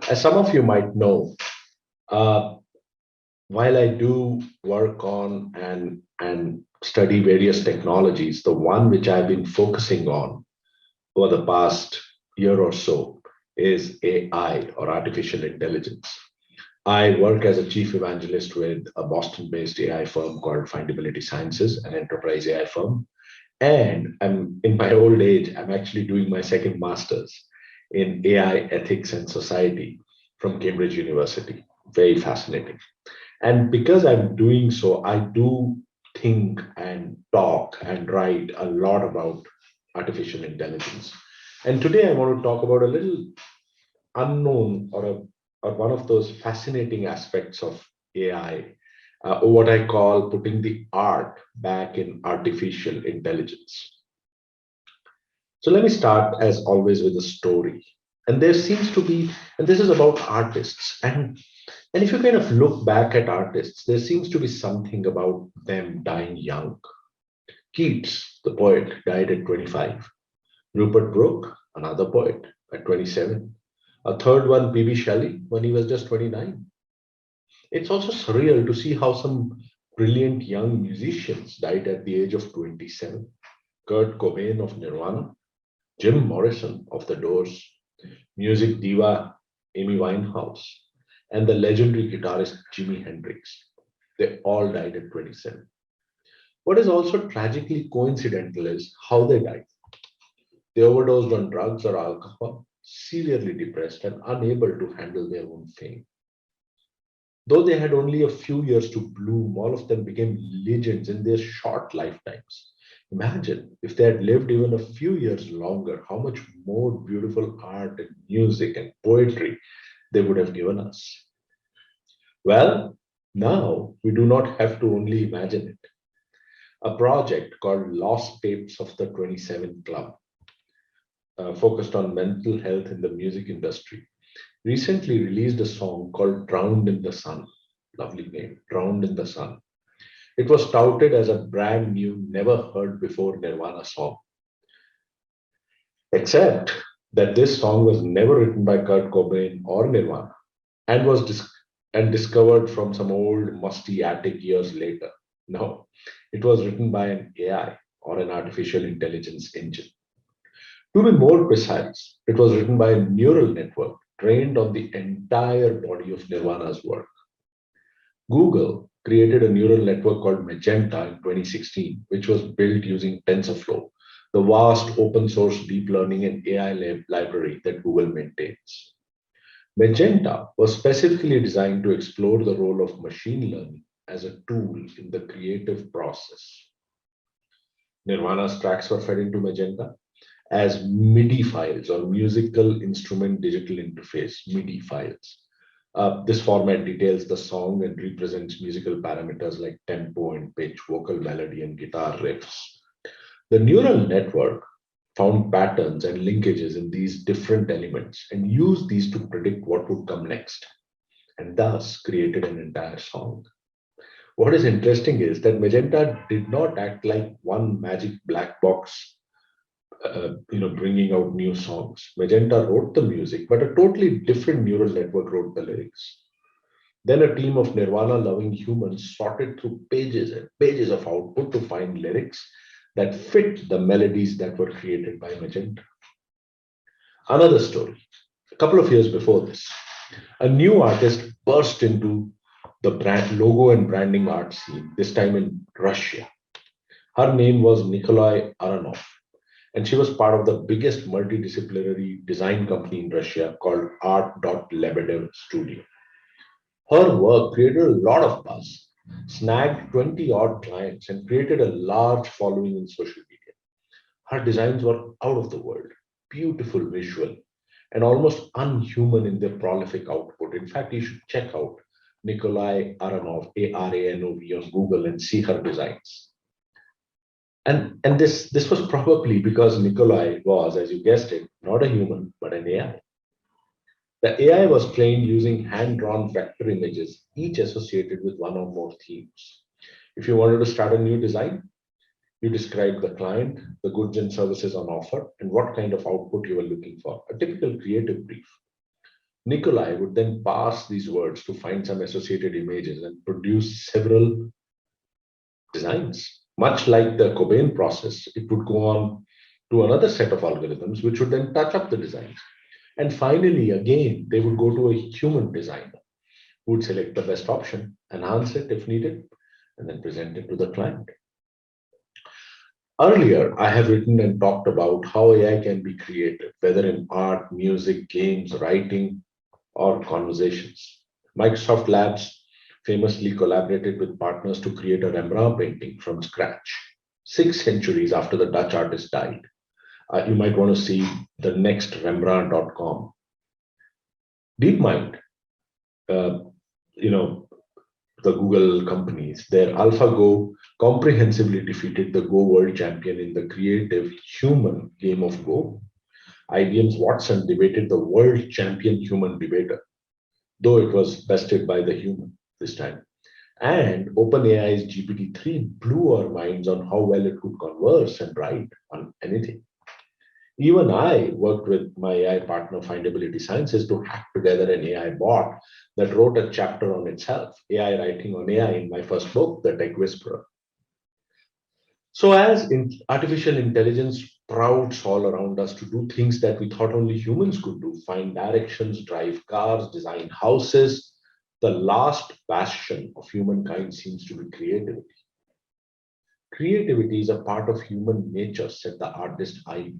As some of you might know, uh, while I do work on and study various technologies, the one which I've been focusing on over the past year or so is AI, or artificial intelligence. I work as a chief evangelist with a Boston-based AI firm called Findability Sciences, an enterprise AI firm. And I'm in my old age, I'm actually doing my second master's in AI ethics and society from Cambridge University. Very fascinating. And because I'm doing so, I do think and talk and write a lot about artificial intelligence. And today I want to talk about a little unknown, or one of those fascinating aspects of AI, or what I call putting the art back in artificial intelligence. So let me start, as always, with a story. And there seems to be, and this is about artists. And if you kind of look back at artists, there seems to be something about them dying young. Keats, the poet, died at 25. Rupert Brooke, another poet, at 27. A third one, B.B. Shelley, when he was just 29. It's also surreal to see how some brilliant young musicians died at the age of 27. Kurt Cobain of Nirvana, Jim Morrison of The Doors, music diva Amy Winehouse, and the legendary guitarist Jimi Hendrix. They all died at 27. What is also tragically coincidental is how they died. They overdosed on drugs or alcohol, severely depressed and unable to handle their own fame. Though they had only a few years to bloom, all of them became legends in their short lifetimes. Imagine if they had lived even a few years longer, how much more beautiful art and music and poetry they would have given us. Well, now we do not have to only imagine it. A project called Lost Tapes of the 27 Club, focused on mental health in the music industry, recently released a song called Drowned in the Sun. Lovely name, Drowned in the Sun. It was touted as a brand new, never heard before Nirvana song, except that this song was never written by Kurt Cobain or Nirvana, and discovered from some old musty attic years later. No, it was written by an AI, or an artificial intelligence engine. To be more precise, it was written by a neural network trained on the entire body of Nirvana's work. Google created a neural network called Magenta in 2016, which was built using TensorFlow, the vast open source deep learning and AI library that Google maintains. Magenta was specifically designed to explore the role of machine learning as a tool in the creative process. Nirvana's tracks were fed into Magenta as MIDI files, or musical instrument digital interface, MIDI files. This format details the song and represents musical parameters like tempo and pitch, vocal melody, and guitar riffs. The neural network found patterns and linkages in these different elements and used these to predict what would come next, and thus created an entire song. What is interesting is that Magenta did not act like one magic black box, bringing out new songs. Magenta wrote the music, but a totally different neural network wrote the lyrics. Then a team of Nirvana loving humans sorted through pages and pages of output to find lyrics that fit the melodies that were created by Magenta. Another story. A couple of years before this, a new artist burst into the brand logo and branding art scene, this time in Russia. Her name was Nikolai Aronov, and she was part of the biggest multidisciplinary design company in Russia called Art.Lebedev Studio. Her work created a lot of buzz, snagged 20 odd clients, and created a large following in social media. Her designs were out of the world, beautiful visual, and almost unhuman in their prolific output. In fact, you should check out Nikolai Aronov, Aranov, on Google and see her designs. And this was probably because Nikolai was, as you guessed it, not a human, but an AI. The AI was trained using hand-drawn vector images, each associated with one or more themes. If you wanted to start a new design, you described the client, the goods and services on offer, and what kind of output you were looking for, a typical creative brief. Nikolai would then pass these words to find some associated images and produce several designs. Much like the Cobain process, it would go on to another set of algorithms, which would then touch up the designs. And finally, again, they would go to a human designer who would select the best option, enhance it if needed, and then present it to the client. Earlier, I have written and talked about how AI can be creative, whether in art, music, games, writing, or conversations. Microsoft Labs famously collaborated with partners to create a Rembrandt painting from scratch, 6 centuries after the Dutch artist died. You might want to see the next Rembrandt.com. DeepMind, uh, you know, the Google companies, their AlphaGo comprehensively defeated the Go world champion in the creative human game of Go. IBM's Watson debated the world champion human debater, though it was bested by the human this time. And OpenAI's GPT-3 blew our minds on how well it could converse and write on anything. Even I worked with my AI partner, Findability Sciences, to hack together an AI bot that wrote a chapter on itself, AI writing on AI, in my first book, The Tech Whisperer. So, as artificial intelligence sprouts all around us to do things that we thought only humans could do, find directions, drive cars, design houses, the last bastion of humankind seems to be creativity. Creativity is a part of human nature, said the artist IB.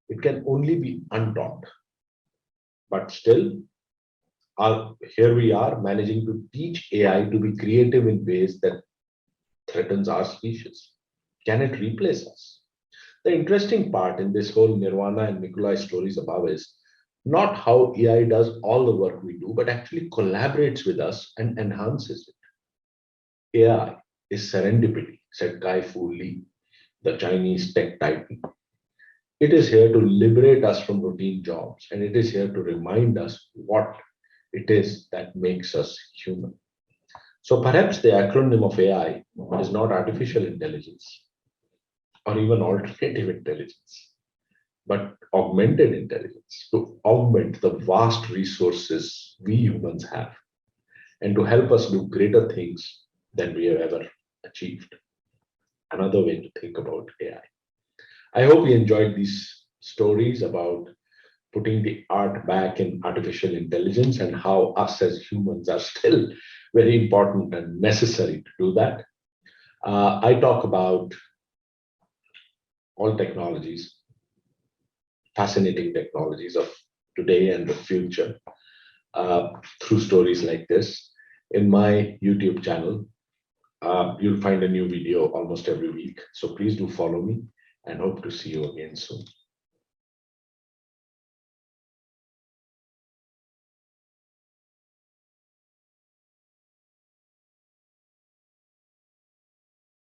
It can only be untaught. But still, here we are managing to teach AI to be creative in ways that threatens our species. Can it replace us? The interesting part in this whole Nirvana and Nikolai stories above is not how AI does all the work we do, but actually collaborates with us and enhances it. AI is serendipity, said Kai Fu Lee, the Chinese tech titan. It is here to liberate us from routine jobs, and it is here to remind us what it is that makes us human. So perhaps the acronym of AI is not artificial intelligence or even alternative intelligence, but augmented intelligence to augment the vast resources we humans have and to help us do greater things than we have ever achieved. Another way to think about AI. I hope you enjoyed these stories about putting the art back in artificial intelligence and how us as humans are still very important and necessary to do that. I talk about all technologies, fascinating technologies of today and the future uh, through stories like this. In my YouTube channel, you'll find a new video almost every week. So please do follow me and hope to see you again soon.